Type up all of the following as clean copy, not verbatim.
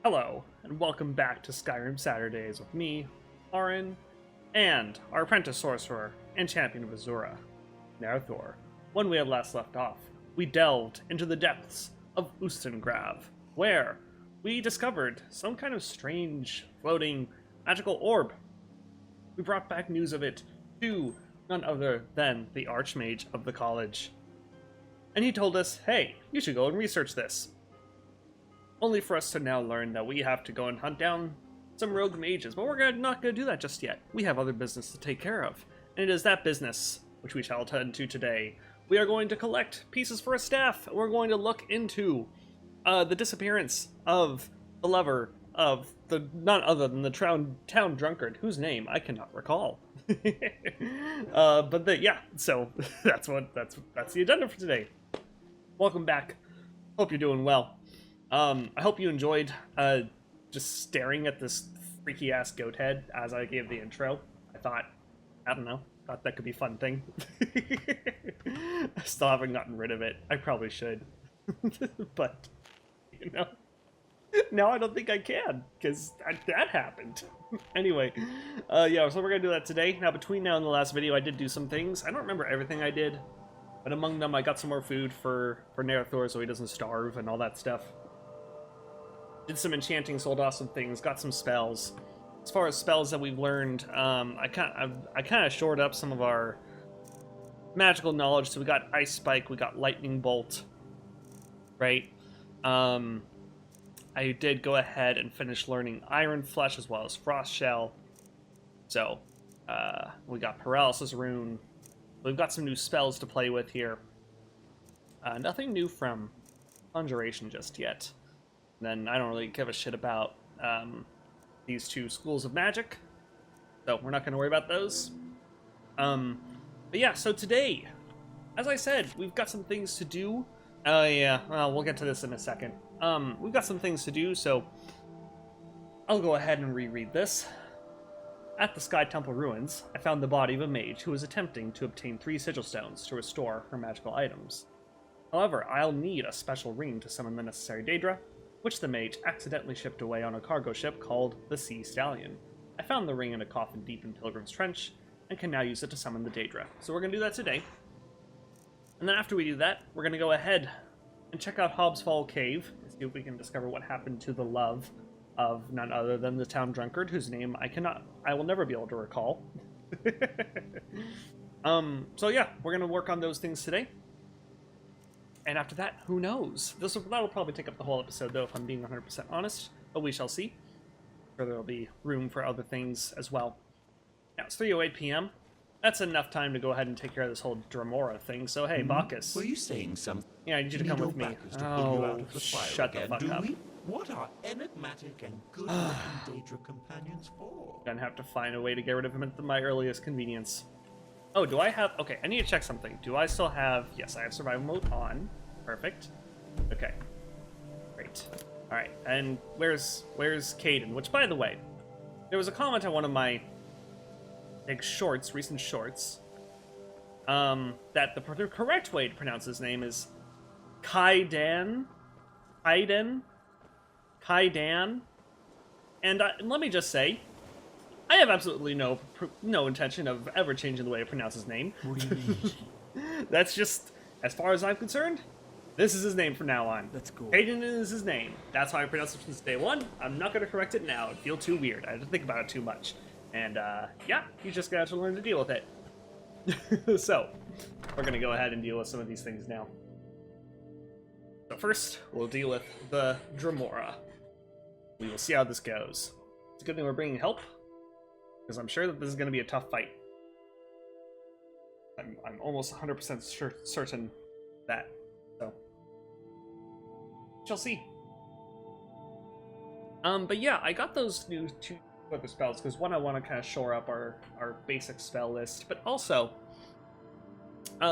Hello, and welcome back to Skyrim Saturdays with me, Lauren, and our apprentice sorcerer and champion of Azura, Narthor. When we had last left off, we delved into the depths of Ustengrav, where we discovered some kind of strange, floating, magical orb. We brought back news of it to none other than the Archmage of the college. And he told us, hey, you should go and research this. Only for us to now learn that we have to go and hunt down some rogue mages, but we're not going to do that just yet. We have other business to take care of, and it is that business which we shall attend to today. We are going to collect pieces for a staff. We're going to look into the disappearance of the lover of the none other than the town drunkard, whose name I cannot recall. So that's the agenda for today. Welcome back. Hope you're doing well. I hope you enjoyed just staring at this freaky ass goat head as I gave the intro. I don't know, thought that could be a fun thing. I still haven't gotten rid of it. I probably should. But, now I don't think I can, because that happened. Anyway, so we're gonna do that today. Now, between now and the last video, I did do some things. I don't remember everything I did, but among them, I got some more food for Narthor so he doesn't starve and all that stuff. Did some enchanting, sold off some things, got some spells. As far as spells that we've learned, I kind of shored up some of our magical knowledge. So we got Ice Spike, we got Lightning Bolt, right? I did go ahead and finish learning Iron Flesh as well as Frost Shell. So we got Paralysis Rune. We've got some new spells to play with here. Nothing new from Conjuration just yet. Then I don't really give a shit about these two schools of magic, so we're not going to worry about those. But yeah, so today, as I said, we've got some things to do. Well, we'll get to this in a second. We've got some things to do, so I'll go ahead and reread this. At the Sky Temple ruins, I found the body of a mage who was attempting to obtain 3 sigil stones to restore her magical items. However, I'll need a special ring to summon the necessary Daedra, which the mage accidentally shipped away on a cargo ship called the Sea Stallion. I found the ring in a coffin deep in Pilgrim's Trench, and can now use it to summon the Daedra. So we're going to do that today. And then after we do that, we're going to go ahead and check out Hobbs Fall Cave, and see if we can discover what happened to the love of none other than the town drunkard, whose name I will never be able to recall. So yeah, we're going to work on those things today. And after that, who knows? That'll probably take up the whole episode, though, if I'm being 100% honest. But we shall see. I'm sure there'll be room for other things as well. Now, it's 3:08 p.m. That's enough time to go ahead and take care of this whole Dramora thing. So, hey, Bacchus. Were you saying something? Yeah, I need you to come with me. Oh, shut the fuck up. What are enigmatic and good-looking Daedra companions for? Gonna have to find a way to get rid of him at my earliest convenience. Oh, do I have... Okay, I need to check something. Do I still have... Yes, I have survival mode on. Perfect. Okay. Great. Alright, and where's Caden? Which, by the way, there was a comment on one of my recent shorts, that the correct way to pronounce his name is Kaidan. And let me just say, I have absolutely no intention of ever changing the way I pronounce his name. Really? That's just, as far as I'm concerned, this is his name from now on. That's cool. Hayden is his name. That's how I pronounce it since day one. I'm not going to correct it now. It'd feel too weird. I had to think about it too much. And, yeah, you just got to learn to deal with it. So, we're going to go ahead and deal with some of these things now. So first, we'll deal with the Dramora. We will see how this goes. It's a good thing we're bringing help, because I'm sure that this is going to be a tough fight. I'm almost 100% certain that. So, shall see. But yeah, I got those new 2 other spells because one, I want to kind of shore up our basic spell list, but also,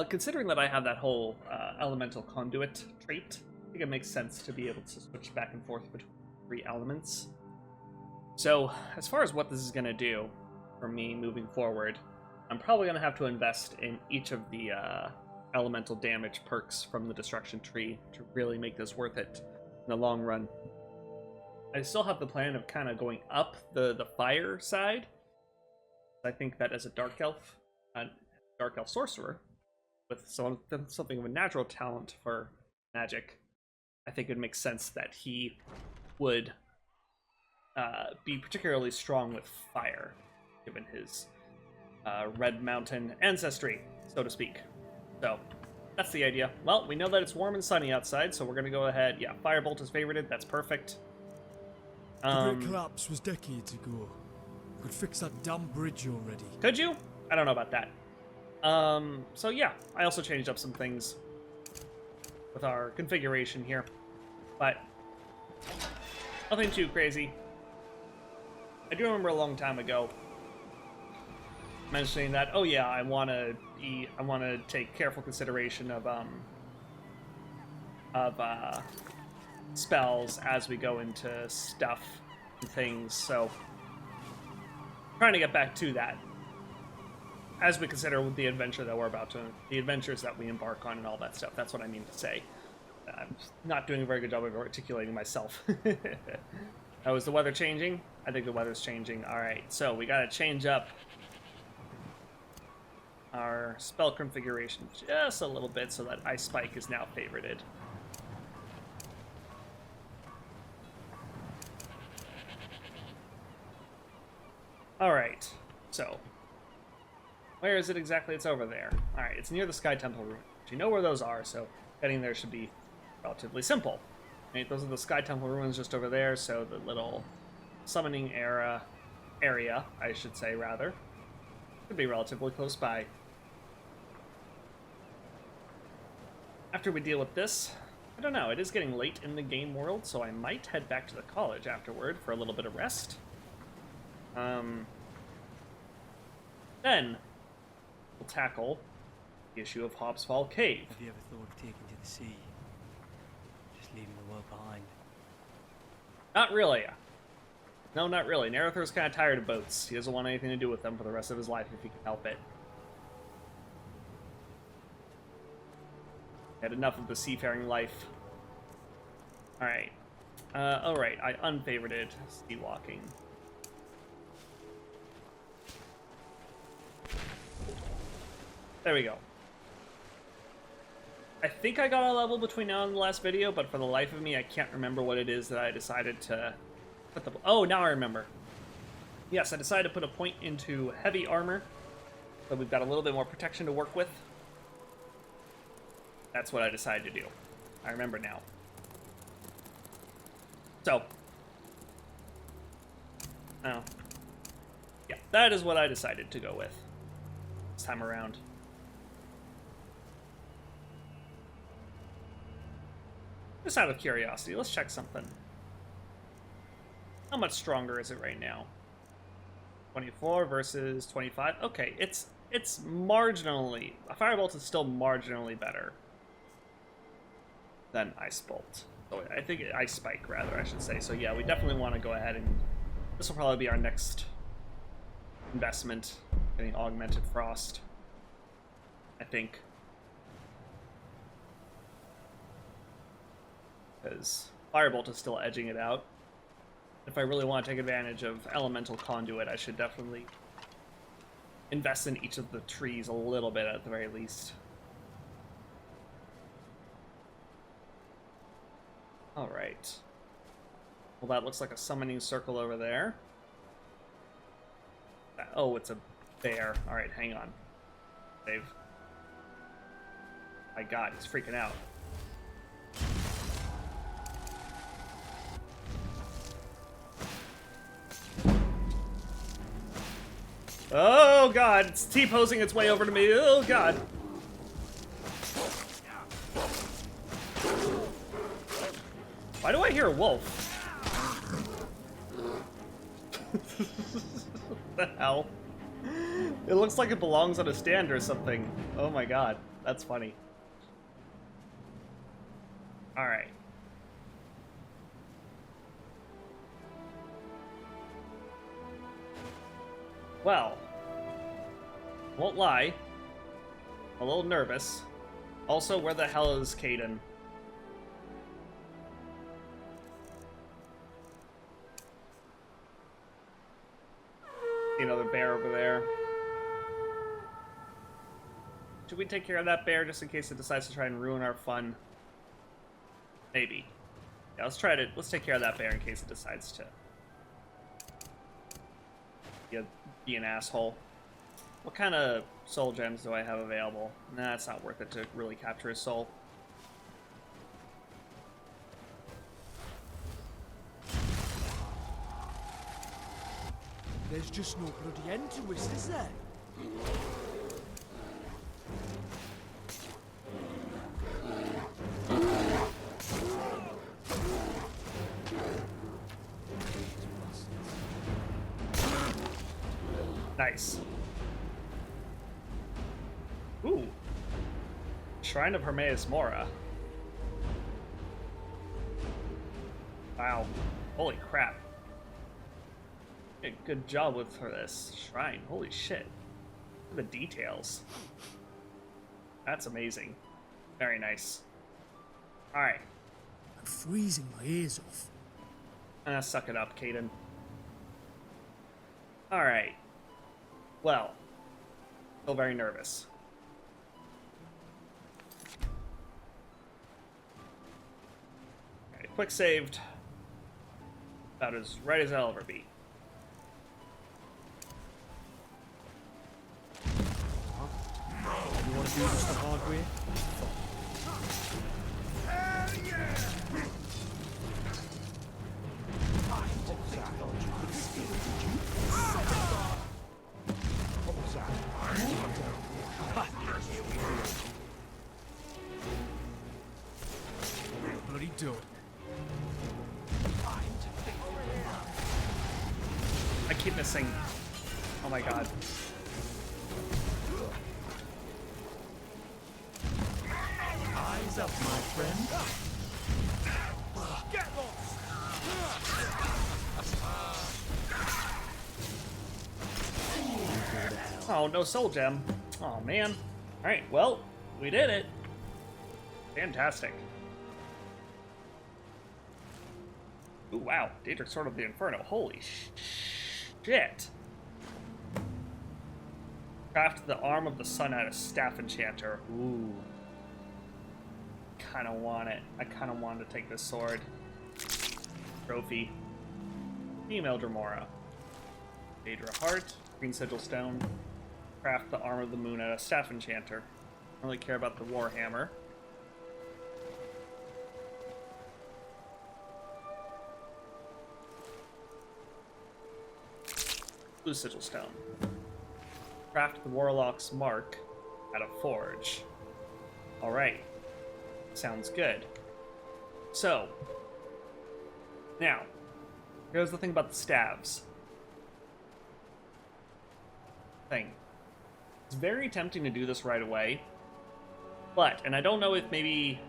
considering that I have that whole elemental conduit trait, I think it makes sense to be able to switch back and forth between 3 elements. So, as far as what this is going to do for me moving forward, I'm probably going to have to invest in each of the elemental damage perks from the destruction tree to really make this worth it in the long run. I still have the plan of kind of going up the fire side. I think that as a dark elf sorcerer with something of a natural talent for magic, I think it makes sense that he would be particularly strong with fire, given his Red Mountain ancestry, so to speak. So that's the idea. Well, we know that it's warm and sunny outside, so we're gonna go ahead. Yeah, Firebolt is favorited. That's perfect. The Great Collapse was decades ago. I could fix that damn bridge already. Could you? I don't know about that. So yeah, I also changed up some things with our configuration here, but nothing too crazy. I do remember a long time ago mentioning that, oh yeah, I want to take careful consideration of spells as we go into stuff and things. So trying to get back to that as we consider the adventures that we embark on and all that stuff. That's what I mean to say. I'm not doing a very good job of articulating myself. Oh, is the weather changing? I think the weather's changing. All right, so we gotta change up our spell configuration just a little bit so that Ice Spike is now favorited. All right, so where is it exactly? It's over there. All right, it's near the Sky Temple ruin. You know where those are, so getting there should be relatively simple. Right, those are the Sky Temple ruins just over there, so the little summoning area, I should say, rather, could be relatively close by. After we deal with this, I don't know, it is getting late in the game world, so I might head back to the college afterward for a little bit of rest. Then we'll tackle the issue of Hobbs Fall Cave. Have you ever thought of taking to the sea? Just leaving the world behind? Not really. No, not really. Naruthor's kind of tired of boats. He doesn't want anything to do with them for the rest of his life if he can help it. Had enough of the seafaring life. Alright. Alright, I unfavorited sea walking. There we go. I think I got a level between now and the last video, but for the life of me, I can't remember what it is that I decided to put the... Oh, now I remember. Yes, I decided to put a point into heavy armor, so we've got a little bit more protection to work with. That's what I decided to do. I remember now. So. Oh. Yeah, that is what I decided to go with this time around. Just out of curiosity, let's check something. How much stronger is it right now? 24 versus 25. Okay, it's marginally... A Firebolt is still marginally better than Ice Bolt. Oh, I think Ice Spike, rather, I should say. So yeah, we definitely want to go ahead and... This will probably be our next investment, getting Augmented Frost, I think. Because Firebolt is still edging it out. If I really want to take advantage of Elemental Conduit, I should definitely invest in each of the trees a little bit at the very least. Alright. Well, that looks like a summoning circle over there. Oh, it's a bear. Alright, hang on. Dave. My god, he's freaking out. Oh god, it's T-posing its way over to me. Oh god. Why do I hear a wolf? What the hell? It looks like it belongs on a stand or something. Oh my god, that's funny. Alright. Well, won't lie, a little nervous. Also, where the hell is Caden? See another bear over there. Should we take care of that bear just in case it decides to try and ruin our fun? Maybe. Yeah, let's take care of that bear in case it decides to be an asshole. What kind of soul gems do I have available? Nah, it's not worth it to really capture his soul. There's just no bloody end to us, is there? Nice. Ooh. Shrine of Hermaeus Mora. Wow. Holy crap. Good job with for this shrine. Holy shit. Look at the details. That's amazing. Very nice. Alright. I'm freezing my ears off. Suck it up, Caden. Alright. Well. Still very nervous. Alright, quick saved. About as right as I'll ever be. You want to do this the hard way? Bloody done. I keep missing. Oh my god. Eyes up, my friend. Get lost! Oh, no soul gem. Oh man. Alright, well, we did it. Fantastic. Ooh, wow. Daedric Sword of the Inferno. Holy shit. Craft the Arm of the Sun out of Staff Enchanter. Ooh. Kinda want it. I kinda want to take this sword. Trophy. Female Dremora. Daedra Heart. Green Sigil Stone. Craft the Arm of the Moon out of Staff Enchanter. I don't really care about the Warhammer. Blue Sigil Stone. Craft the Warlock's Mark out of Forge. Alright. Sounds good. So, now, here's the thing about the staves. It's very tempting to do this right away, but, and I don't know if maybe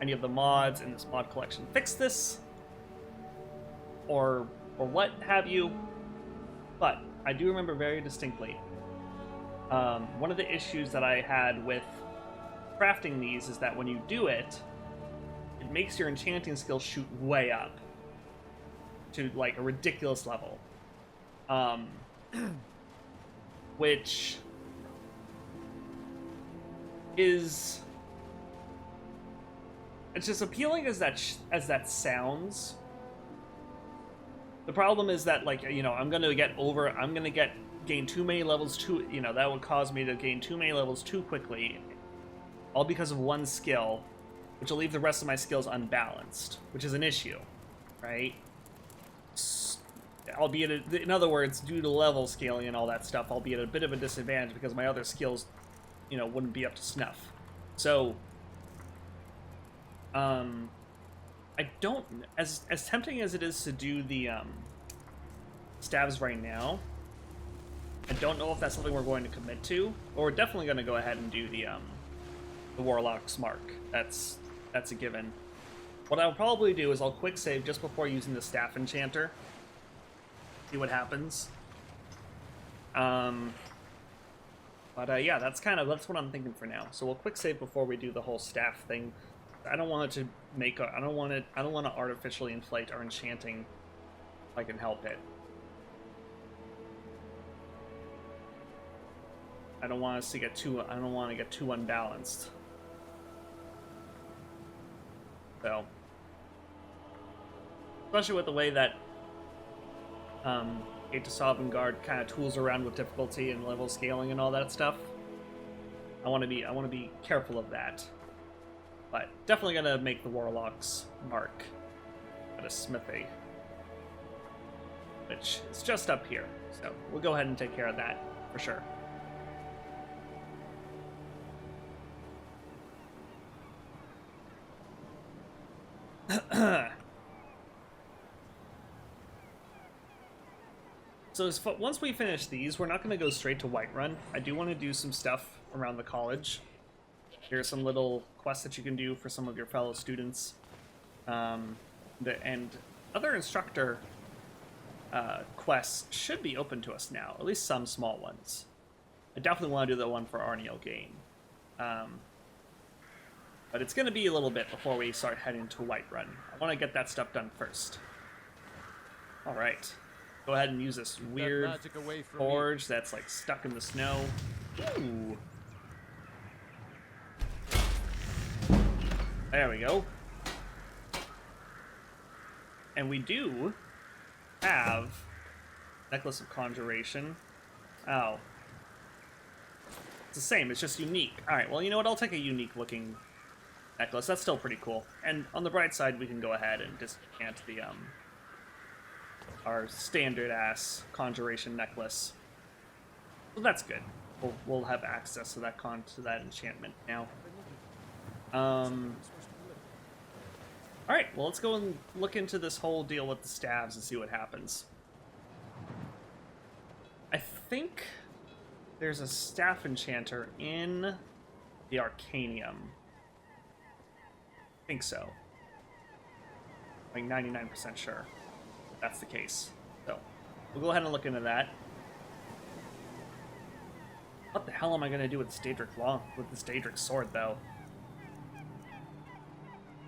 any of the mods in this mod collection fix this, or what have you, but I do remember very distinctly one of the issues that I had with crafting these is that when you do it, it makes your enchanting skill shoot way up to like a ridiculous level, which is, it's just appealing as that sounds. The problem is that, like, you know, I'm gonna gain too many levels too, you know, that would cause me to gain too many levels too quickly, all because of one skill, which will leave the rest of my skills unbalanced, which is an issue, right? Albeit, in other words, due to level scaling and all that stuff, I'll be at a bit of a disadvantage because my other skills, you know, wouldn't be up to snuff. So, I don't, as tempting as it is to do the staves right now, I don't know if that's something we're going to commit to, but we're definitely going to go ahead and do the Warlock's Mark. That's a given. What I'll probably do is I'll quick save just before using the Staff Enchanter. See what happens. Yeah, that's what I'm thinking for now. So we'll quick save before we do the whole staff thing. I don't want it to I don't want to artificially inflate our enchanting if I can help it. I don't want us to get too. I don't want to get too unbalanced. So, especially with the way that Gate to Sovngarde kind of tools around with difficulty and level scaling and all that stuff. I want to be careful of that. But definitely gonna make the Warlock's mark at a smithy, which is just up here. So we'll go ahead and take care of that for sure. So once we finish these, we're not going to go straight to Whiterun. I do want to do some stuff around the college. Here's some little quests that you can do for some of your fellow students. And other instructor quests should be open to us now, at least some small ones. I definitely want to do the one for Arniel Gain. But it's going to be a little bit before we start heading to Whiterun. I want to get that stuff done first. Alright. Go ahead and use this weird forge that's like stuck in the snow. Ooh. There we go. And we do have Necklace of Conjuration. Oh. It's the same, it's just unique. Alright, well, you know what? I'll take a unique looking necklace. That's still pretty cool. And on the bright side, we can go ahead and discant the, our standard-ass Conjuration necklace. Well, that's good. We'll have access to that enchantment now. Alright, well, let's go and look into this whole deal with the staves and see what happens. I think there's a staff enchanter in the Arcanium. I think so. Like 99% sure that's the case. So, we'll go ahead and look into that. What the hell am I gonna do with this Daedric sword, though?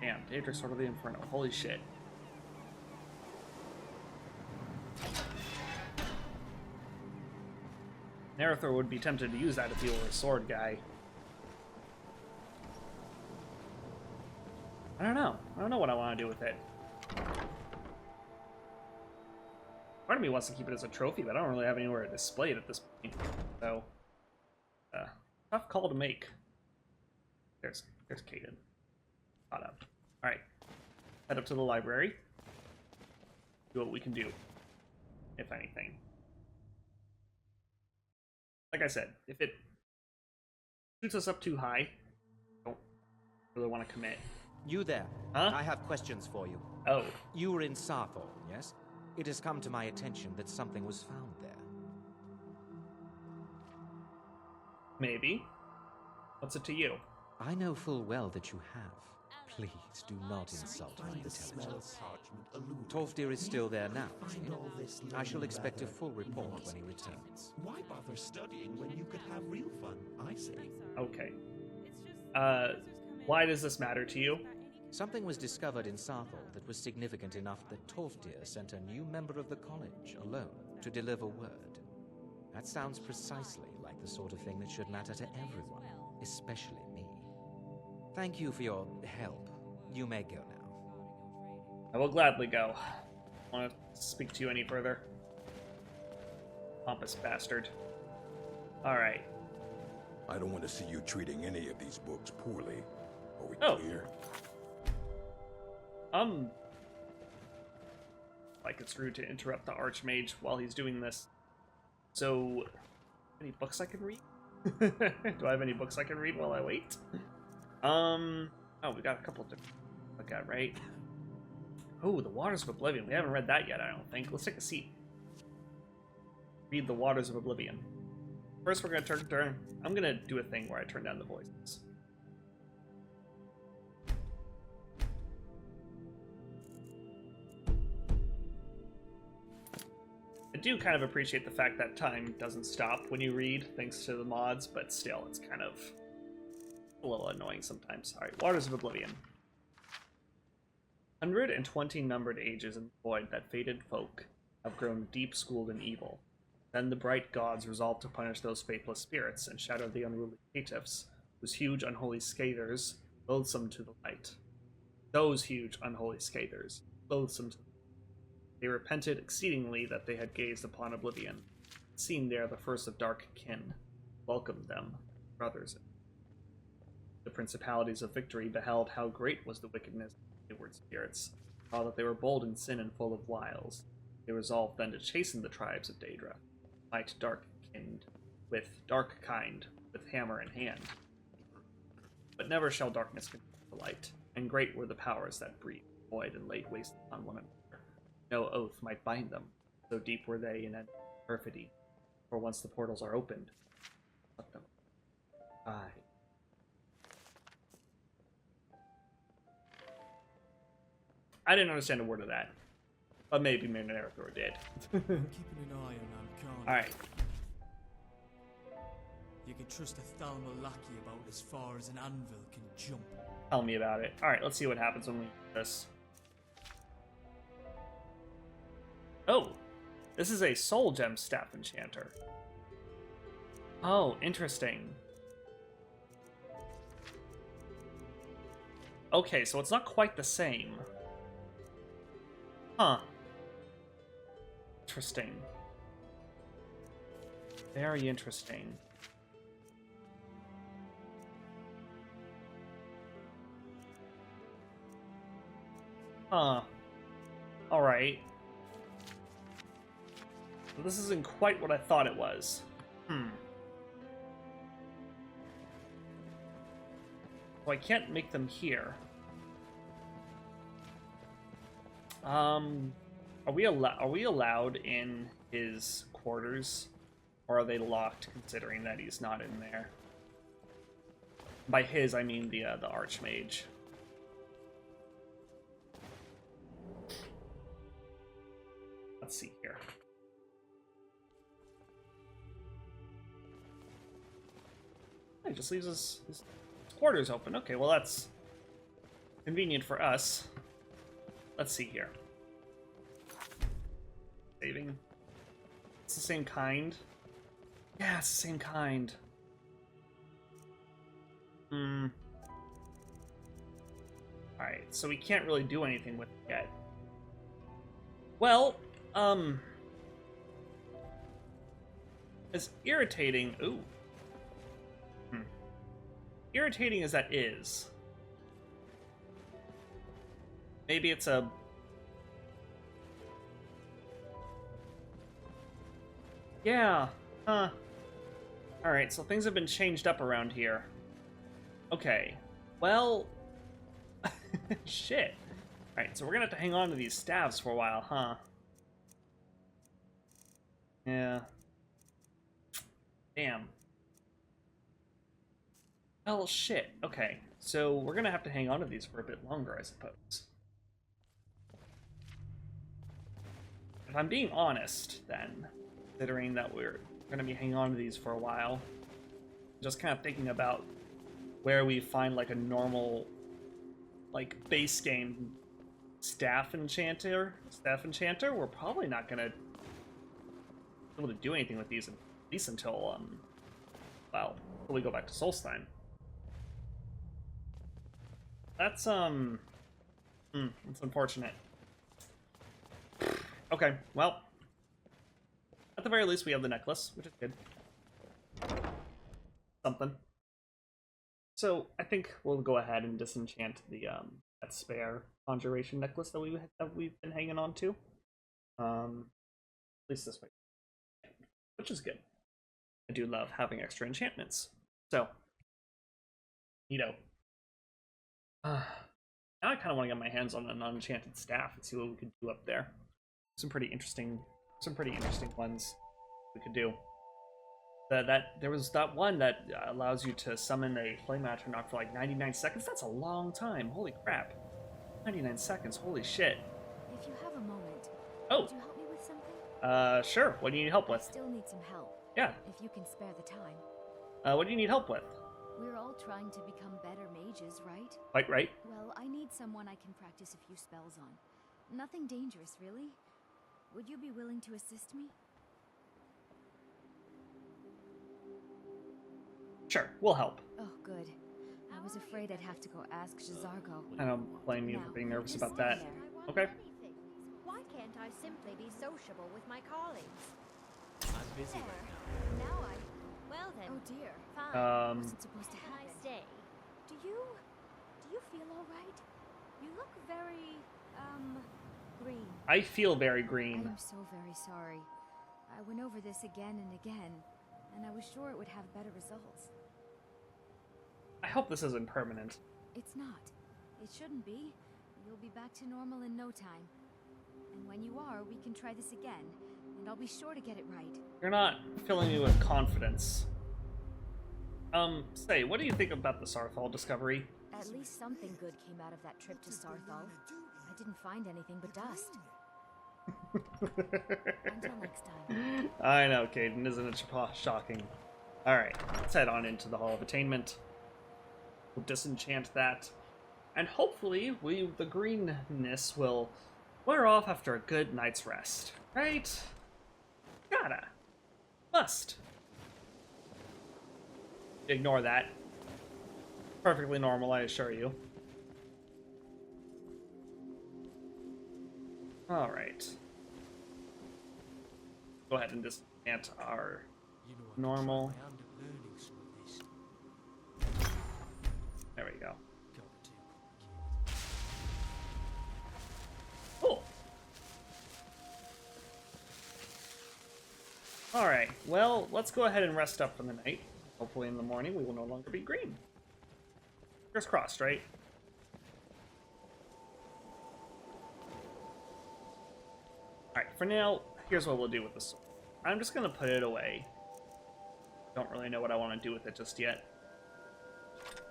Damn, Daedric Sword of the Inferno. Holy shit. Nerithor would be tempted to use that if he were a sword guy. I don't know. I don't know what I want to do with it. Part of me wants to keep it as a trophy, but I don't really have anywhere to display it at this point. So, tough call to make. There's Caden. Caught up. Alright. Head up to the library. Do what we can do. If anything. Like I said, if it shoots us up too high, I don't really want to commit. You there. Huh? I have questions for you. Oh. You were in Sarthorn, yes? It has come to my attention that something was found there. Maybe. What's it to you? I know full well that you have. Please do not insult my intelligence. Tolfdir is still there now. I shall expect a full report when he returns. Why bother studying when you could have real fun, I say? Okay. Why does this matter to you? Something was discovered in Sarthorn that was significant enough that Tolfdir sent a new member of the college alone to deliver word. That sounds precisely like the sort of thing that should matter to everyone, especially me. Thank you for your help. You may go now. I will gladly go. Want to speak to you any further? Pompous bastard. Alright. I don't want to see you treating any of these books poorly. Are we clear? Like it's rude to interrupt the Archmage while he's doing this. So, any books I can read? Do I have any books I can read while I wait? Oh, we got a couple of different look at, right? Oh, the Waters of Oblivion. We haven't read that yet, I don't think. Let's take a seat. Read the Waters of Oblivion. First, we're gonna turn. I'm gonna do a thing where I turn down the voices. I do kind of appreciate the fact that time doesn't stop when you read, thanks to the mods, but still, it's kind of a little annoying sometimes. Alright, Waters of Oblivion. 120 numbered ages in the void that fated folk have grown deep-schooled in evil, Then the bright gods resolved to punish those faithless spirits and shatter the unruly caitiffs, whose huge unholy scathers, loathsome to the light. Those huge unholy scathers, loathsome to the light. They repented exceedingly that they had gazed upon oblivion, seen there the first of dark kin, welcomed them, brothers. The principalities of victory beheld how great was the wickedness of wayward spirits, saw that they were bold in sin and full of wiles. They resolved then to chasten the tribes of Daedra, might dark kind, with dark kind, with hammer in hand. But never shall darkness contain the light, and great were the powers that breathed void and laid waste on one another. No oath might bind them, so deep were they in perfidy. For once the portals are opened, let them die. I didn't understand a word of that, but maybe Minerathor did. I'm keeping an eye on Amkana. Alright, You can trust a Thalmor lackey about as far as an anvil can jump. tell me about it. Alright, let's see what happens when we do this. Oh, this is a soul gem staff enchanter. Oh, interesting. Okay, so it's not quite the same. Huh. Interesting. Very interesting. Huh. Alright. This isn't quite what I thought it was. Well, I can't make them here. Are we allowed in his quarters? Or are they locked, considering that he's not in there? By his, I mean the Archmage. Let's see here. He just leaves his quarters open. Okay, well that's convenient for us. Let's see here. Saving. It's the same kind. Yeah, it's the same kind. Alright, so we can't really do anything with it yet. Well, as irritating... Ooh. Irritating as that is, maybe it's a... Yeah, huh. Alright, so things have been changed up around here. Okay, well... Shit. Alright, so we're gonna have to hang on to these staves for a while, huh? Yeah. Damn. Well, shit. Okay, so we're gonna have to hang on to these for a bit longer, I suppose. If I'm being honest, then, considering that we're gonna be hanging on to these for a while, just kind of thinking about where we find, like, a normal, like, base game staff enchanter, we're probably not gonna be able to do anything with these, at least until, well, until we go back to Solstheim. That's, that's unfortunate. Okay, well, at the very least we have the necklace, which is good. Something. So, I think we'll go ahead and disenchant the, that spare conjuration necklace that we've been hanging on to. At least this way. Which is good. I do love having extra enchantments. So, now I kind of want to get my hands on an unenchanted staff and see what we could do up there. Some pretty interesting ones we could do. There was that one that allows you to summon a flame atronach for like 99 seconds. That's a long time. Holy crap. 99 seconds. Holy shit. If you have a moment, Oh. could you help me with something? Sure. What do you need help I with? still need some help. Yeah. If you can spare the time. What do you need help with? We're all trying to become better mages, right? Quite right. Well, I need someone I can practice a few spells on. Nothing dangerous, really. Would you be willing to assist me? Sure, we'll help. Oh, good. I was afraid I'd have to go ask J'zargo. I don't blame you for being nervous Just about stand that. there. Okay. Why can't I simply be sociable with my colleagues? I'm busy right now. Now I... Well then, Oh dear. fine. Wasn't supposed to Can I happen. stay? Do you feel all right? You look very, green. I feel very green. I'm so very sorry. I went over this again and again, and I was sure it would have better results. I hope this isn't permanent. It's not. It shouldn't be. You'll be back to normal in no time. And when you are, we can try this again, and I'll be sure to get it right. You're not filling me with confidence. Say, what do you think about the Sarthal discovery? At least something good came out of that trip to Sarthal. I didn't find anything but dust. Until next time. I know, Caden, isn't it shocking? Alright, let's head on into the Hall of Attainment. We'll disenchant that. And hopefully, the greenness will wear off after a good night's rest. Right? Gotta. Must. Ignore that. Perfectly normal, I assure you. Alright. Go ahead and disenchant our You know, I normal. try my hand at learning some of this. There we go. God, too complicated. Cool. Alright, well, let's go ahead and rest up for the night. Hopefully in the morning we will no longer be green. Fingers crossed, right? Alright, for now, here's what we'll do with the sword. I'm just gonna put it away. Don't really know what I want to do with it just yet.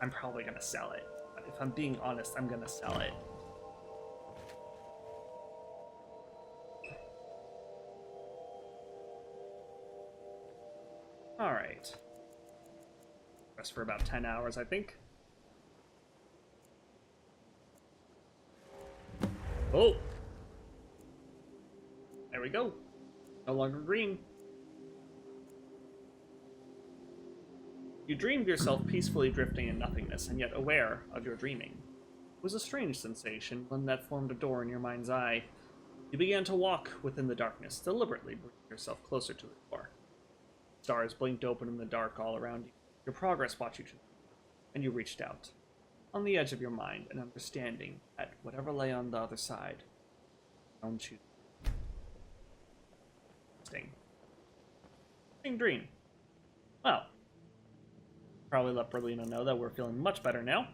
I'm probably gonna sell it. But if I'm being honest, I'm gonna sell it. Alright. Rest for about 10 hours, I think. Oh! There we go. No longer green. You dreamed yourself peacefully drifting in nothingness, and yet aware of your dreaming. It was a strange sensation, one that formed a door in your mind's eye. You began to walk within the darkness, deliberately bringing yourself closer to the door. Stars blinked open in the dark all around you. Your progress brought you to, and you reached out. On the edge of your mind, an understanding that whatever lay on the other side, found you. Interesting dream. Well, probably let Berlina know that we're feeling much better now.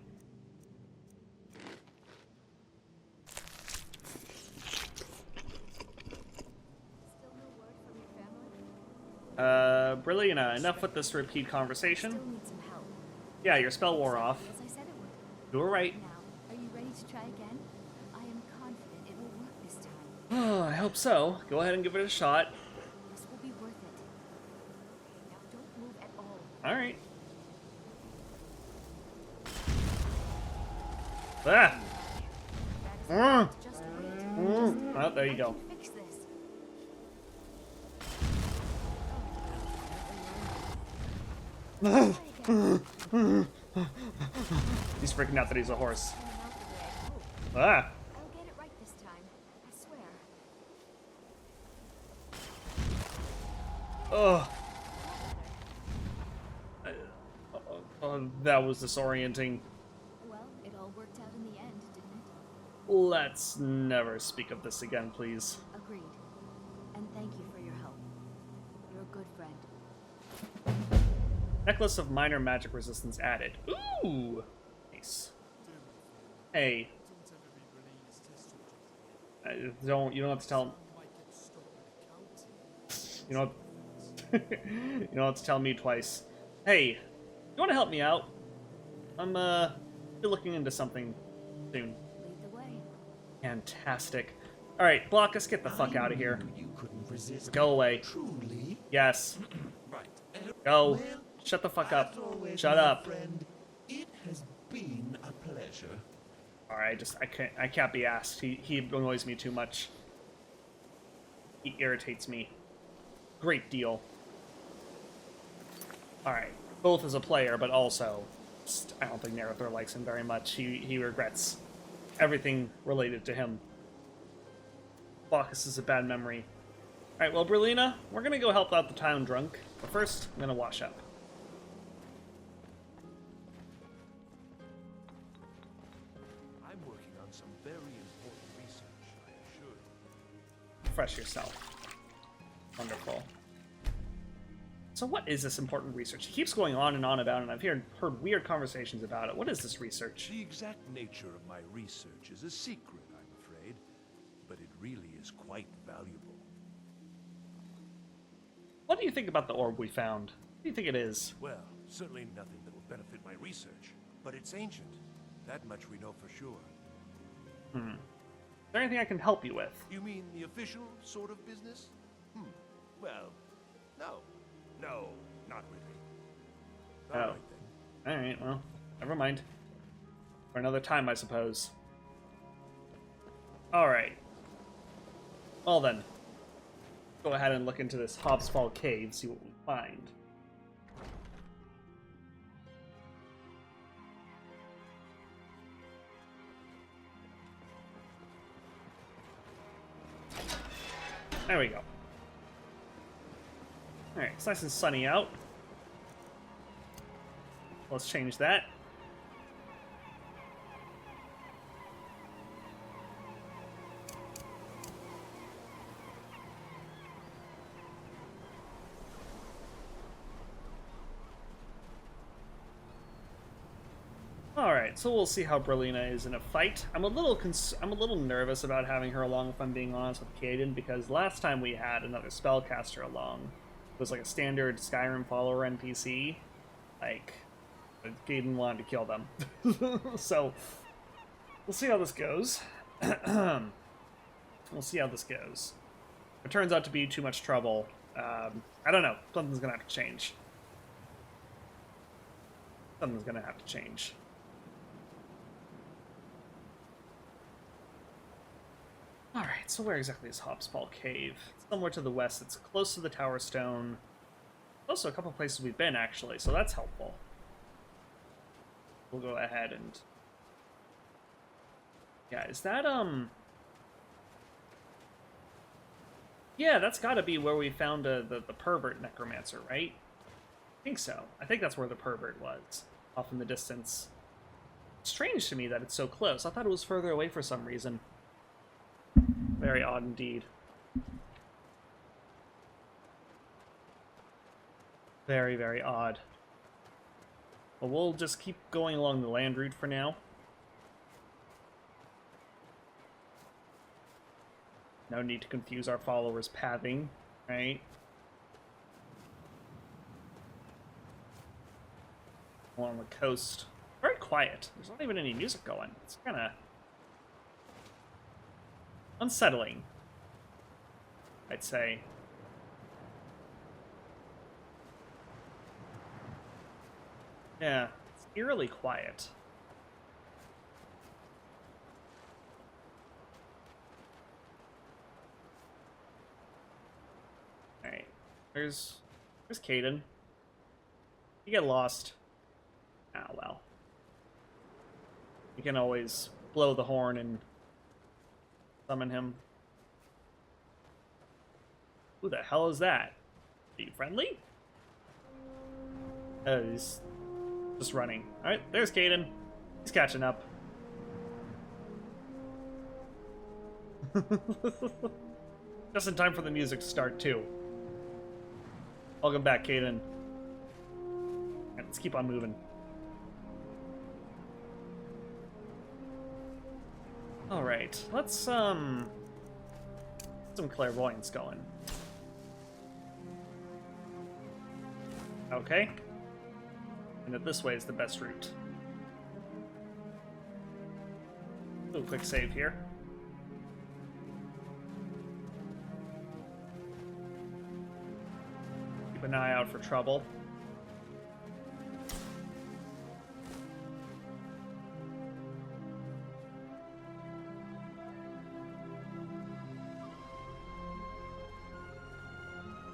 Still no word from your family? Berlina, enough with this repeat conversation. Still need some help. Yeah, your spell wore off. As I said it would. You were right. Now, are you ready to try again? I am confident it will work this time. Oh, I hope so. Go ahead and give it a shot. This will be worth it. Now don't move at all. Alright. Ah! That is just wait. Oh, there you I go. can fix this. Try again. He's freaking out that he's a horse. Turning out the way I hope. Ah! I'll get it right this time. I swear. Ugh. That was disorienting. Well, it all worked out in the end, didn't it? Let's never speak of this again, please. Agreed. And thank you for your help. You're a good friend. Necklace of minor magic resistance added. Ooh! Nice. Hey, Don't ever be Berlina's test subject again. you don't have to tell him. You might get stuck with accounting. You know, you don't have to tell me twice. Hey, you want to help me out? I'm looking into something soon. Lead the way. Fantastic. All right, Block, let's get the fuck out of here. You couldn't resist. Go away. Truly. Yes. Right. Go. Well, Shut the fuck up. as always, Shut my up. friend, it has been a pleasure. All right, I can't be asked. He annoys me too much. He irritates me. Great deal. All right. both as a player, but also I don't think Narrathor likes him very much. He regrets everything related to him. Bacchus is a bad memory. Alright, well, Berlina, we're gonna go help out the town drunk, but first, I'm gonna wash up. I'm working on some very important research, I assure you. Refresh yourself. Wonderful. So what is this important research? He keeps going on and on about it, and I've heard weird conversations about it. What is this research? The exact nature of my research is a secret, I'm afraid, but it really is quite valuable. What do you think about the orb we found? What do you think it is? Well, certainly nothing that will benefit my research, but it's ancient. That much we know for sure. Is there anything I can help you with? You mean the official sort of business? Well, no. No, not really. All right, then. Alright, well, never mind. For another time, I suppose. Alright. Well then. Go ahead and look into this Hobbs Fall cave, see what we find. There we go. Alright, it's nice and sunny out. Let's change that. Alright, so we'll see how Berlina is in a fight. I'm a little nervous about having her along, if I'm being honest with Caden, because last time we had another spellcaster along, it was like a standard Skyrim follower NPC. Like, Caden wanted to kill them. So, we'll see how this goes. We'll see how this goes. If it turns out to be too much trouble, I don't know. Something's gonna have to change. Something's gonna have to change. Alright, so where exactly is Hobsball Cave? It's somewhere to the west. It's close to the Tower Stone. Also, a couple places we've been, actually, so that's helpful. We'll go ahead and... Yeah, is that, Yeah, that's gotta be where we found the pervert necromancer, right? I think so. I think that's where the pervert was, off in the distance. Strange to me that it's so close. I thought it was further away for some reason. Very odd indeed. Very, very odd. But we'll just keep going along the land route for now. No need to confuse our followers' pathing, right? Along the coast. Very quiet. There's not even any music going. It's kind of unsettling, I'd say. Yeah, it's eerily quiet. Alright, there's Caden. You get lost. Ah, well. You can always blow the horn and summon him. Who the hell is that? Are you friendly? Oh, he's just running. Alright, there's Caden. He's catching up. Just in time for the music to start, too. Welcome back, Caden. Right, let's keep on moving. Alright, let's, some clairvoyance going. Okay. And that this way is the best route. Ooh, quick save here. Keep an eye out for trouble.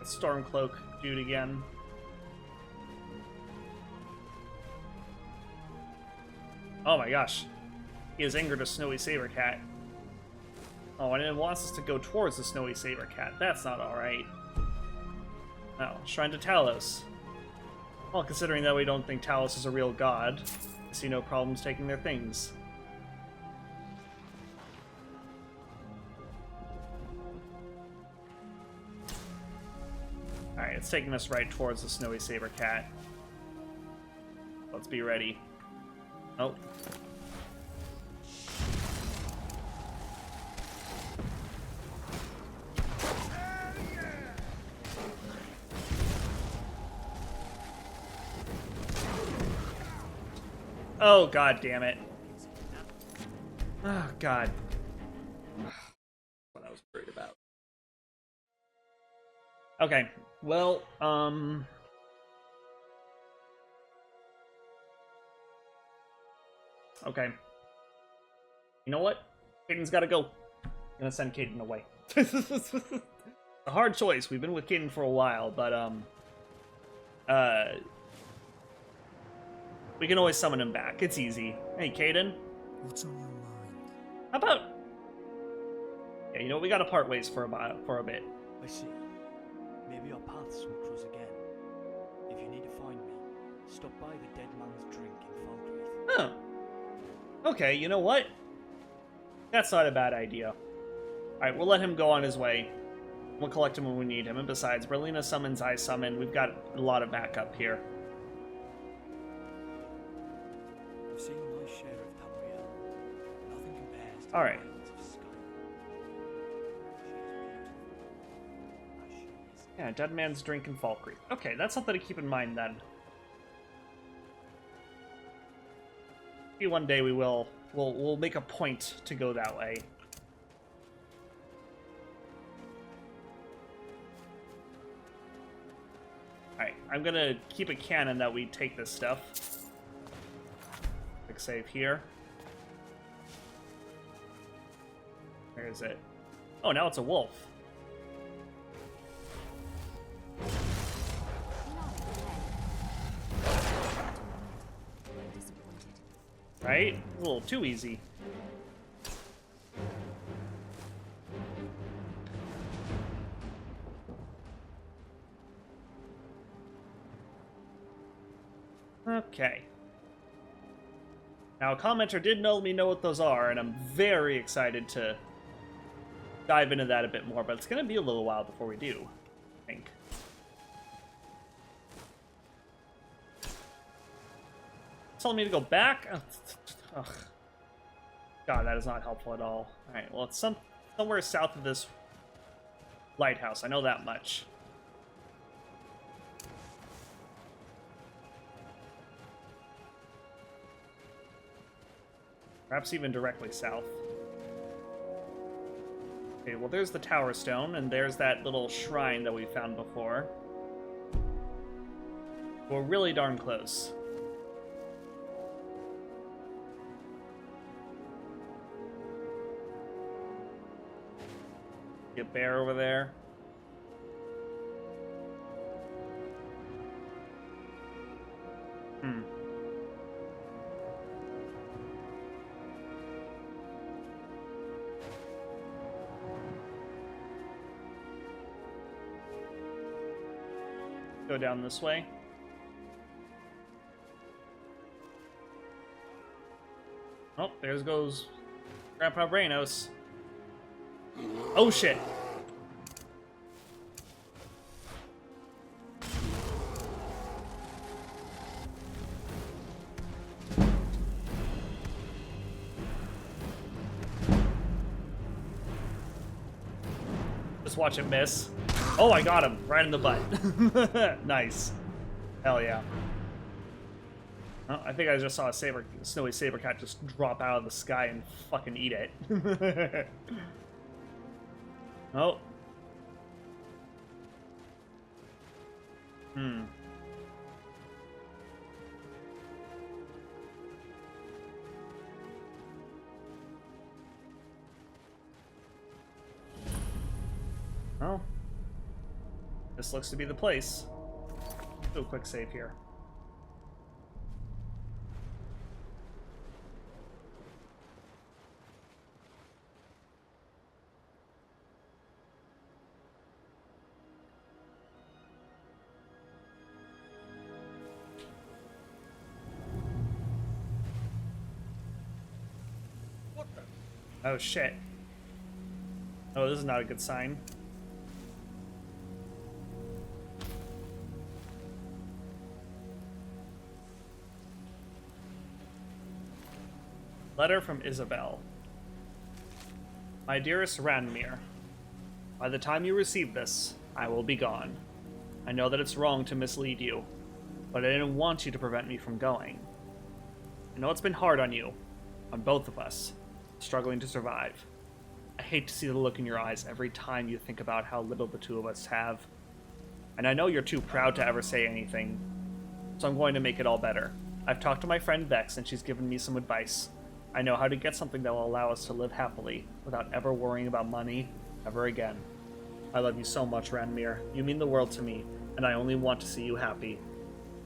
Stormcloak dude again. Oh my gosh. He has angered a snowy saber cat. Oh, and it wants us to go towards the snowy saber cat. That's not alright. Oh, Shrine to Talos. Well, considering that we don't think Talos is a real god, I see no problems taking their things. Alright, it's taking us right towards the snowy saber cat. Let's be ready. Oh. Oh, god damn it. Oh, god. What I was worried about. Okay, well, okay. You know what? Caden's gotta go. I'm gonna send Caden away. A hard choice. We've been with Caden for a while, but, we can always summon him back. It's easy. Hey, Caden. What's on your mind? How about... Yeah, you know, we gotta part ways for a bit. I see. Maybe our paths will cross again. If you need to find me, stop by the Dead Man's Drink in Falkreath. Huh. Okay, you know what? That's not a bad idea. Alright, we'll let him go on his way. We'll collect him when we need him. And besides, Berlina summons, I summon. We've got a lot of backup here. I've seen my share of Tamriel. Nothing compares to Alright. the islands of Skyrim. She is beautiful. As she is. Yeah, Dead Man's Drink and Falkreath. Okay, that's something to keep in mind then. Maybe one day we'll make a point to go that way. Alright, I'm gonna keep it canon that we take this stuff. Quick save here. Where is it? Oh, now it's a wolf. Right? A little too easy. Okay. Now, a commenter did let me know what those are, and I'm very excited to dive into that a bit more, but it's going to be a little while before we do, I think. Telling me to go back? Ugh. God, that is not helpful at all. Alright, well, it's somewhere south of this lighthouse. I know that much. Perhaps even directly south. Okay, well, there's the Tower Stone, and there's that little shrine that we found before. We're really darn close. See a bear over there. Go down this way. Oh, there goes Grandpa Brainos. Oh shit! Just watch it miss. Oh, I got him right in the butt. Nice. Hell yeah. Oh, I think I just saw a snowy saber cat just drop out of the sky and fucking eat it. Oh. Well, this looks to be the place. Do a quick save here. Oh, shit. Oh, this is not a good sign. Letter from Isabelle. My dearest Ranmir, by the time you receive this, I will be gone. I know that it's wrong to mislead you, but I didn't want you to prevent me from going. I know it's been hard on you, on both of us, struggling to survive. I hate to see the look in your eyes every time you think about how little the two of us have. And I know you're too proud to ever say anything, so I'm going to make it all better. I've talked to my friend Vex, and she's given me some advice. I know how to get something that will allow us to live happily, without ever worrying about money, ever again. I love you so much, Ranmir. You mean the world to me, and I only want to see you happy.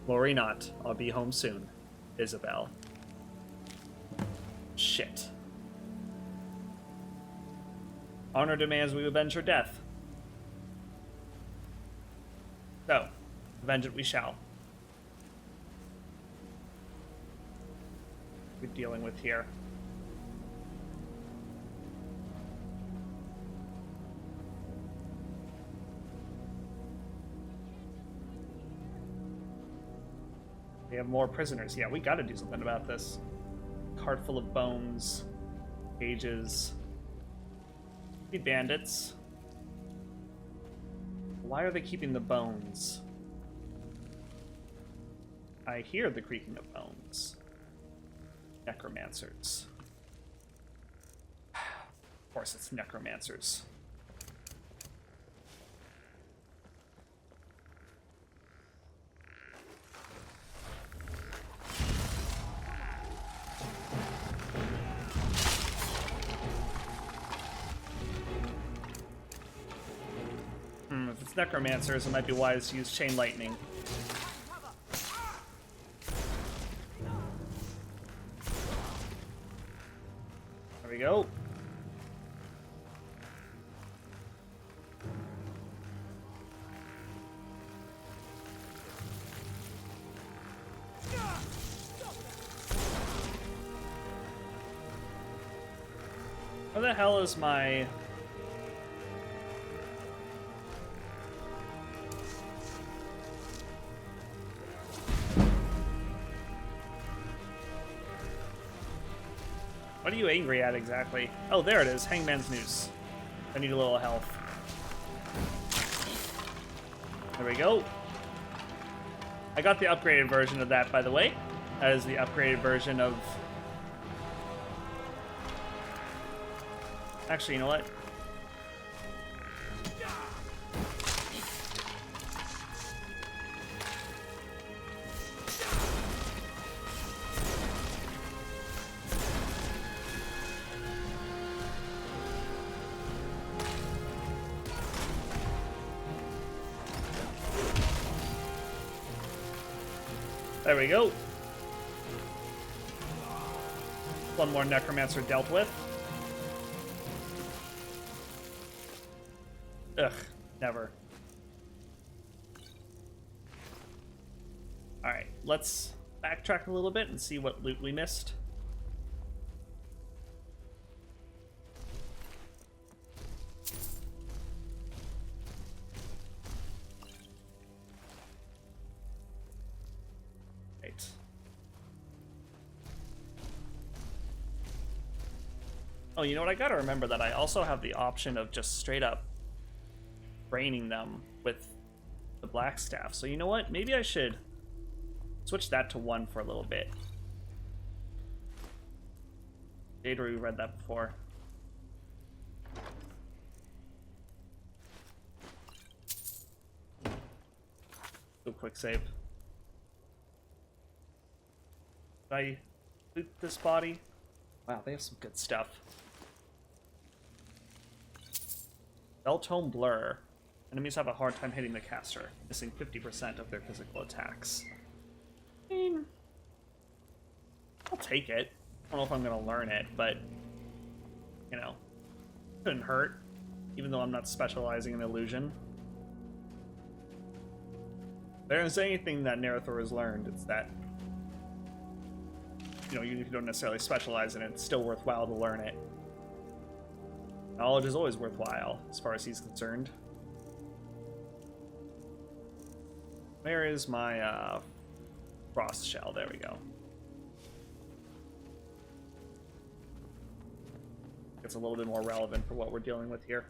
Worry not, I'll be home soon. Isabelle. Shit. Honor demands we avenge her death. So, avenge it we shall. We're dealing with here. We have more prisoners. Yeah, we gotta do something about this. Cart full of bones, cages. The bandits. Why are they keeping the bones? I hear the creaking of bones. Necromancers. Of course it's necromancers. If it's necromancers, it might be wise to use chain lightning. There we go. Where the hell is my... What are you angry at exactly? Oh, there it is. Hangman's Noose. I need a little health. There we go. I got the upgraded version of that, by the way. That is the upgraded version of... Actually, you know what? There we go. One more necromancer dealt with. Ugh, never. Alright, let's backtrack a little bit and see what loot we missed. Right. Oh, you know what? I gotta remember that I also have the option of just straight up braining them with the black staff. So you know what? Maybe I should switch that to 1 for a little bit. Data, we read that before. Do a quick save. Did I loot this body? Wow, they have some good stuff. Beltome Blur. Enemies have a hard time hitting the caster, missing 50% of their physical attacks. I mean, I'll take it. I don't know if I'm gonna learn it, but, you know, couldn't hurt, even though I'm not specializing in illusion. If there's anything that Narathor has learned, it's that, you know, even if you don't necessarily specialize in it, it's still worthwhile to learn it. Knowledge is always worthwhile, as far as he's concerned. Where is my frost shell? There we go. It's a little bit more relevant for what we're dealing with here.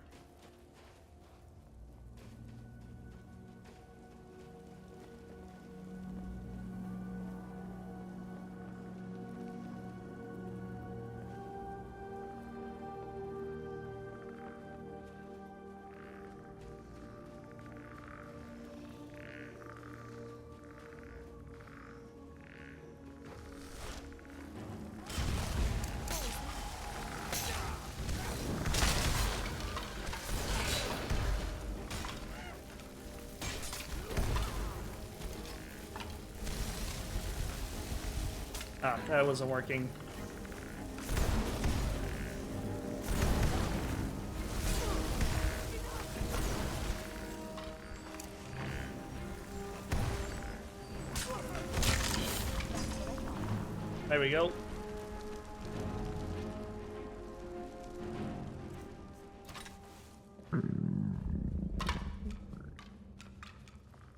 Ah, that wasn't working. There we go.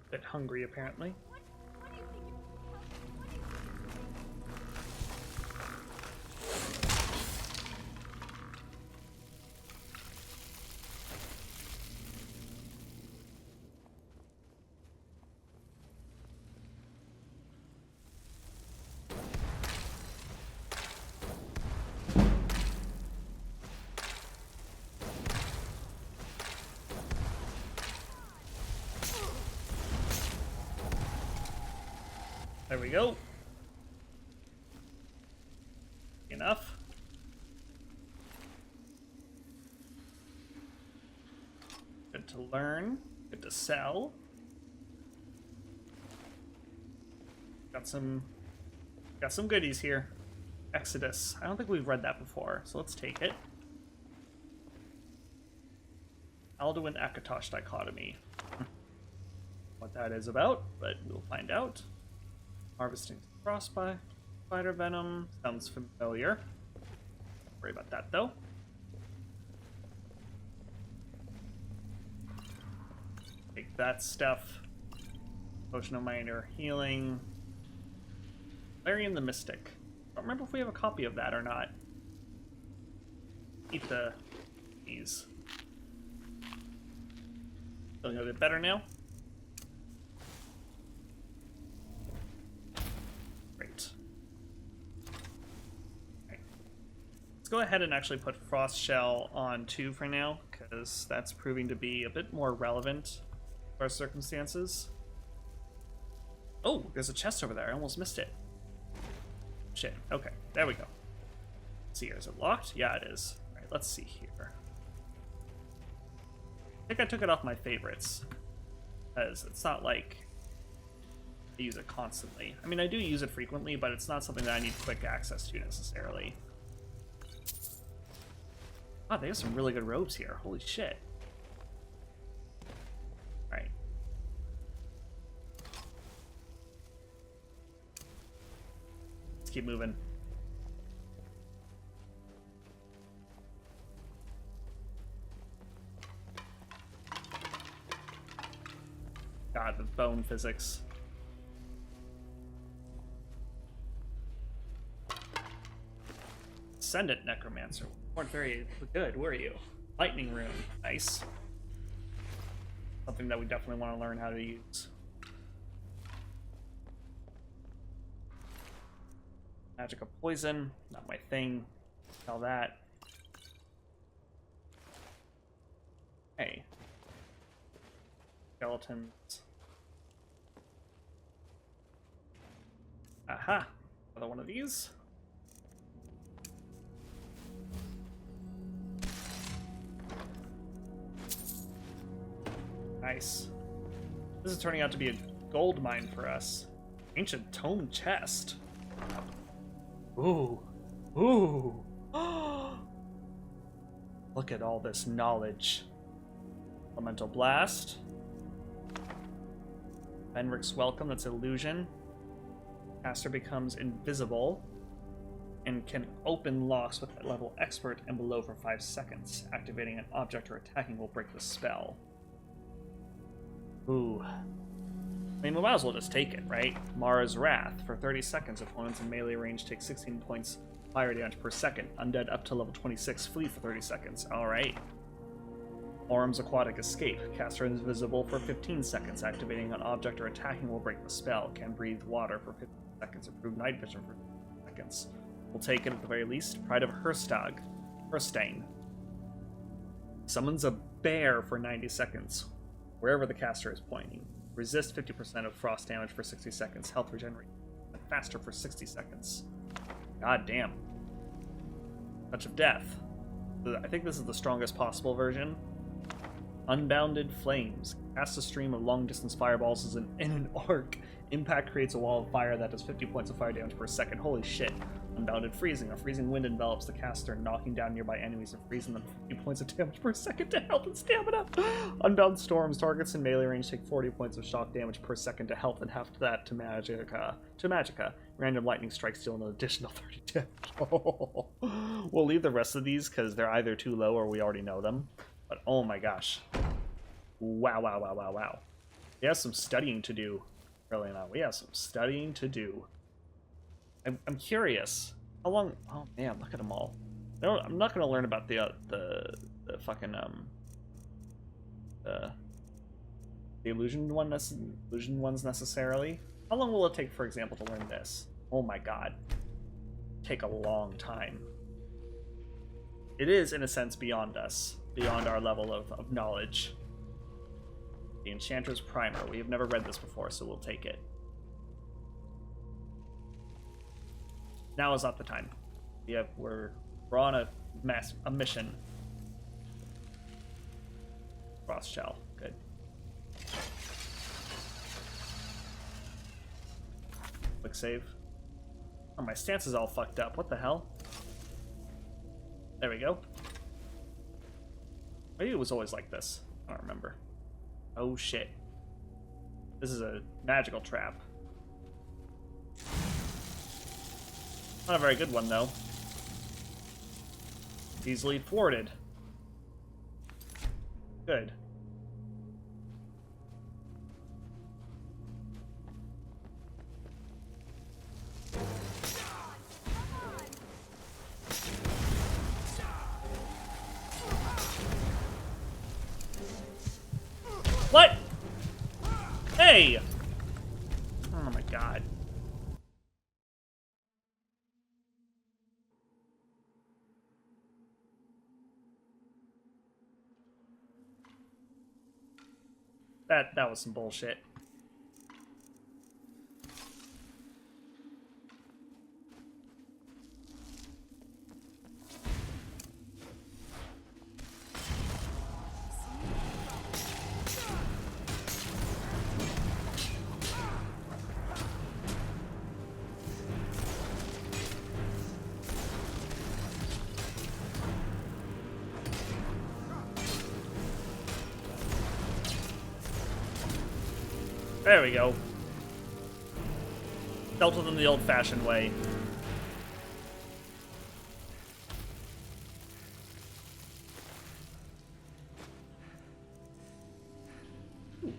Bit hungry, apparently. There we go. Enough. Good to learn. Good to sell. Got some goodies here. Exodus. I don't think we've read that before, so let's take it. Alduin Akatosh dichotomy. What that is about, but we'll find out. Harvesting frostbite, spider venom. Sounds familiar. Don't worry about that though. Take that stuff. Potion of minor healing. Larian the Mystic. I don't remember if we have a copy of that or not. Eat these. Feeling a bit better now. Great. Okay. Let's go ahead and actually put Frost Shell on 2 for now, because that's proving to be a bit more relevant for our circumstances. Oh, there's a chest over there. I almost missed it. Shit. Okay, there we go. Let's see here. Is it locked? Yeah, it is. All right, let's see here. I think I took it off my favorites, because it's not like I use it constantly. I mean, I do use it frequently, but it's not something that I need quick access to necessarily. Wow, they have some really good robes here. Holy shit. All right. Let's keep moving. God, the bone physics. Ascendant Necromancer. Weren't very good, were you? Lightning Rune. Nice. Something that we definitely want to learn how to use. Magic of Poison. Not my thing. All that. Hey. Skeletons. Aha! Another one of these. Nice. This is turning out to be a gold mine for us. Ancient tome chest. Ooh. Ooh. Look at all this knowledge. Elemental Blast. Benrick's Welcome, that's illusion. Caster becomes invisible. and can open locks with level expert and below for 5 seconds. Activating an object or attacking will break the spell. Ooh. I mean, we might as well just take it, right? Mara's Wrath. For 30 seconds, opponents in melee range take 16 points fire damage per second. Undead up to level 26 flee for 30 seconds. Alright. Orm's Aquatic Escape. Caster is invisible for 15 seconds. Activating an object or attacking will break the spell. Can breathe water for 15 seconds. Improve night vision for 15 seconds. We'll take it at the very least. Pride of Herstein. Summons a bear for 90 seconds, wherever the caster is pointing. Resist 50% of frost damage for 60 seconds. Health regenerate faster for 60 seconds. God damn. Touch of Death. I think this is the strongest possible version. Unbounded Flames. Cast a stream of long-distance fireballs in an arc. Impact creates a wall of fire that does 50 points of fire damage per second. Holy shit. Unbounded Freezing. A freezing wind envelops the caster, knocking down nearby enemies and freezing them 50 points of damage per second to health and stamina. Unbound Storms. Targets in melee range take 40 points of shock damage per second to health and half that to Magicka. Random lightning strikes deal an additional 30 damage. We'll leave the rest of these because they're either too low or we already know them. But oh my gosh. Wow. We have some studying to do. Really not. We have some studying to do. I'm curious. How long? Oh man, look at them all. No, I'm not going to learn about the fucking the illusion ones necessarily. How long will it take, for example, to learn this? Oh my god. Take a long time. It is, in a sense, beyond us. Beyond our level of knowledge. The Enchanter's Primer. We have never read this before, so we'll take it. Now is not the time. We're on a mission. Frost Shell. Good. Quick save. Oh, my stance is all fucked up. What the hell? There we go. Maybe it was always like this. I don't remember. Oh shit. This is a magical trap. Not a very good one, though. Easily thwarted. Good. What? Hey! Oh my god. That was some bullshit. There we go. Dealt with them the old-fashioned way. Ooh.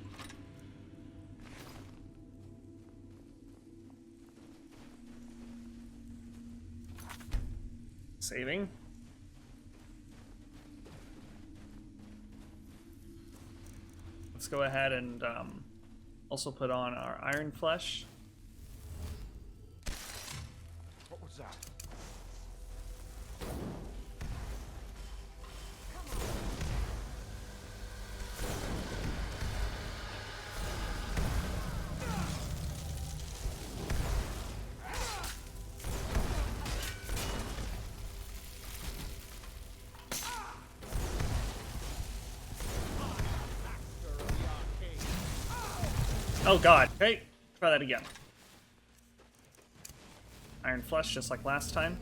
Saving. Let's go ahead and also put on our Iron Flesh. What was that? Oh god. Okay, try that again. Iron Flesh, just like last time.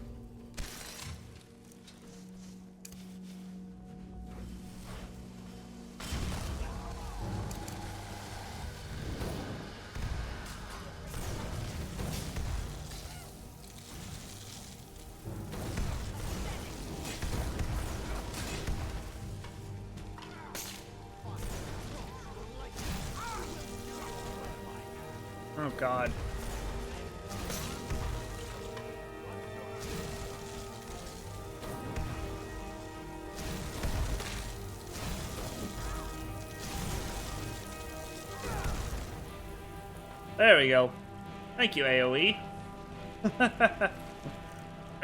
Oh god. There we go. Thank you, AoE.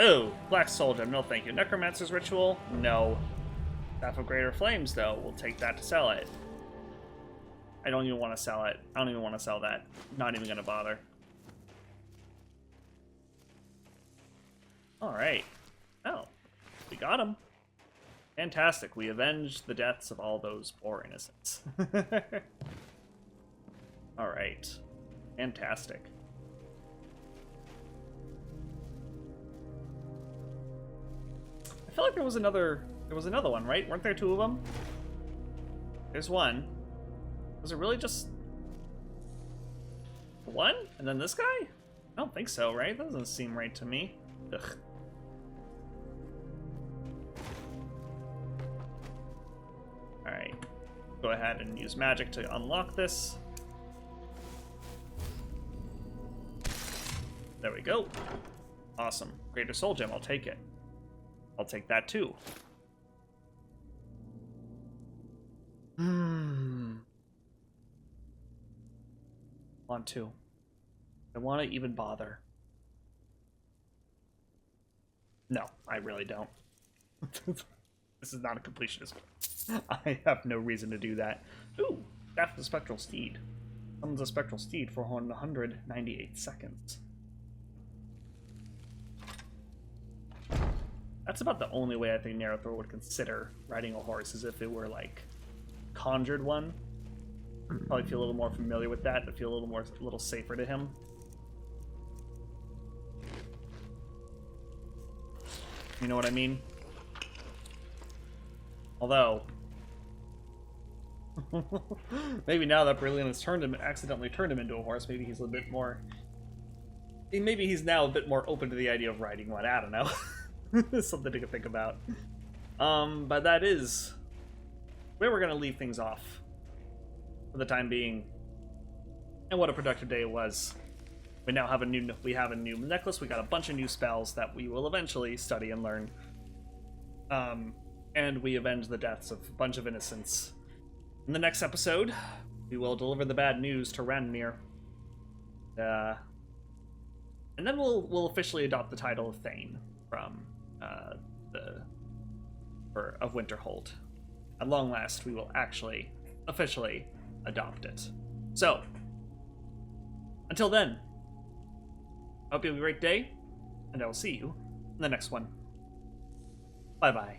Oh, Black Soul Gem. No, thank you. Necromancer's Ritual? No. Staff of Greater Flames, though. We'll take that to sell it. I don't even want to sell it. I don't even want to sell that. Not even going to bother. Alright. Oh. We got him. Fantastic. We avenged the deaths of all those poor innocents. Alright. Fantastic. I feel like there was another one, right? Weren't there two of them? There's one. Was it really just one? And then this guy? I don't think so, right? That doesn't seem right to me. Ugh. Alright. Go ahead and use magic to unlock this. There we go. Awesome. Greater Soul Gem, I'll take it. I'll take that too. Want to. I want to even bother. No, I really don't. This is not a completionist. I have no reason to do that. Ooh, Staff of the Spectral Steed. Summons a Spectral Steed for 198 seconds. That's about the only way I think Narrathor would consider riding a horse, is if it were, like, conjured one. Probably feel a little more familiar with that, but feel a little safer to him. You know what I mean? Although, maybe now that Brilliant has accidentally turned him into a horse, maybe he's a bit more. Maybe he's now a bit more open to the idea of riding one. I don't know. Something to think about. But that is where we're gonna leave things off for the time being. And what a productive day it was. We now have a new necklace. We got a bunch of new spells that we will eventually study and learn. And we avenge the deaths of a bunch of innocents. In the next episode, we will deliver the bad news to Ranmir. And then we'll officially adopt the title of Thane from of Winterhold. At long last, we will actually officially adopt it. So, until then, I hope you have a great day, and I will see you in the next one. Bye-bye.